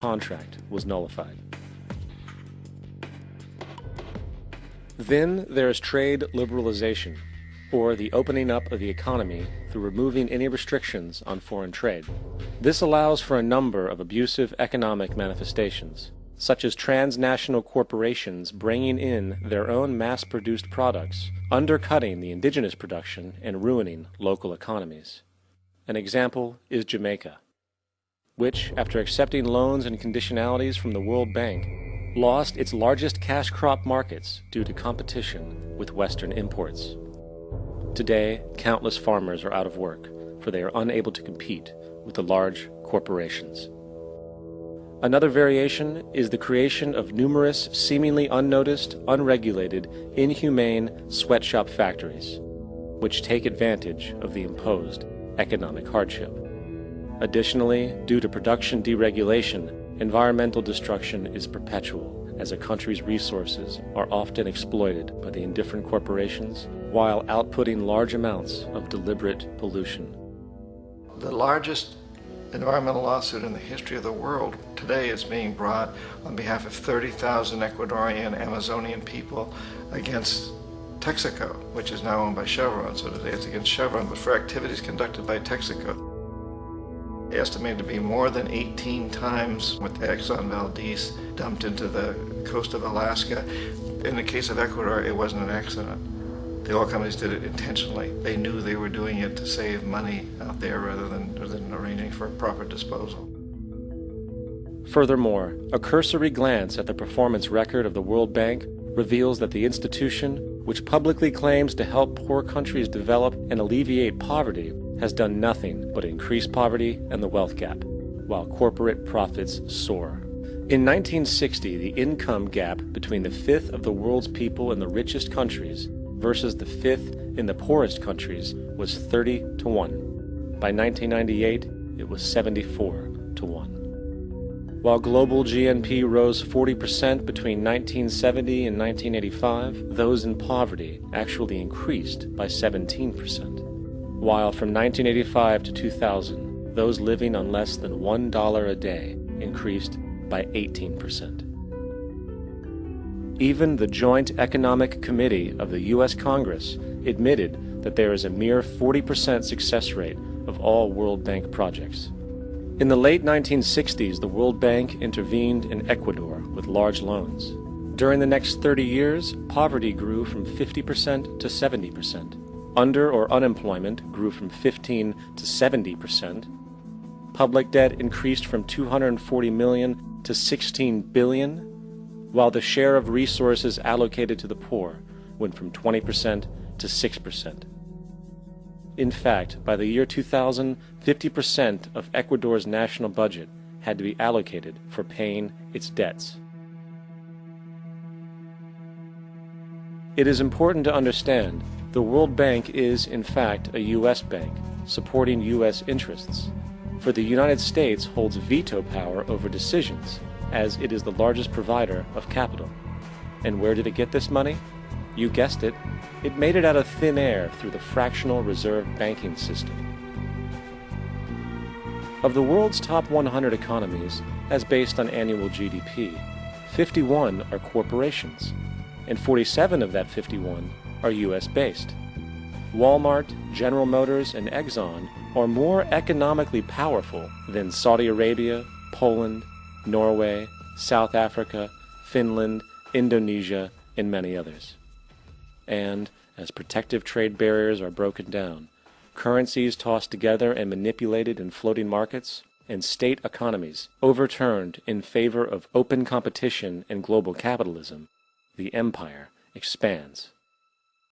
contract was nullified. Then there is trade liberalization, or the opening up of the economy through removing any restrictions on foreign trade. This allows for a number of abusive economic manifestations, such as transnational corporations bringing in their own mass-produced products, undercutting the indigenous production and ruining local economies. An example is Jamaica, which, after accepting loans and conditionalities from the World Bank, lost its largest cash crop markets due to competition with Western imports. Today, countless farmers are out of work, for they are unable to compete with the large corporations. Another variation is the creation of numerous seemingly unnoticed, unregulated, inhumane sweatshop factories, which take advantage of the imposed economic hardship. Additionally, due to production deregulation, environmental destruction is perpetual, as a country's resources are often exploited by the indifferent corporations while outputting large amounts of deliberate pollution. The largest environmental lawsuit in the history of the world today is being brought on behalf of 30,000 Ecuadorian Amazonian people against Texaco, which is now owned by Chevron. So today it's against Chevron, but for activities conducted by Texaco. Estimated to be more than 18 times what the Exxon Valdez dumped into the coast of Alaska. In the case of Ecuador, it wasn't an accident. The oil companies did it intentionally. They knew they were doing it to save money out there rather than arranging for proper disposal. Furthermore, a cursory glance at the performance record of the World Bank reveals that the institution, which publicly claims to help poor countries develop and alleviate poverty, has done nothing but increase poverty and the wealth gap, while corporate profits soar. In 1960, the income gap between the fifth of the world's people in the richest countries versus the fifth in the poorest countries was 30 to 1. By 1998, it was 74 to 1. While global GNP rose 40% between 1970 and 1985, those in poverty actually increased by 17%. While from 1985 to 2000, those living on less than $1 a day increased by 18%. Even the Joint Economic Committee of the U.S. Congress admitted that there is a mere 40% success rate of all World Bank projects. In the late 1960s, the World Bank intervened in Ecuador with large loans. During the next 30 years, poverty grew from 50% to 70%. Under or unemployment grew from 15 to 70%. Public debt increased from $240 million to $16 billion, while the share of resources allocated to the poor went from 20% to 6%. In fact, by the year 2000, 50% of Ecuador's national budget had to be allocated for paying its debts. It is important to understand the World Bank is, in fact, a U.S. bank, supporting U.S. interests. For the United States holds veto power over decisions, as it is the largest provider of capital. And where did it get this money? You guessed it, it made it out of thin air through the fractional reserve banking system. Of the world's top 100 economies, as based on annual GDP, 51 are corporations, and 47 of that 51 are U.S.-based. Walmart, General Motors, and Exxon are more economically powerful than Saudi Arabia, Poland, Norway, South Africa, Finland, Indonesia, and many others. And, as protective trade barriers are broken down, currencies tossed together and manipulated in floating markets, and state economies overturned in favor of open competition and global capitalism, the empire expands.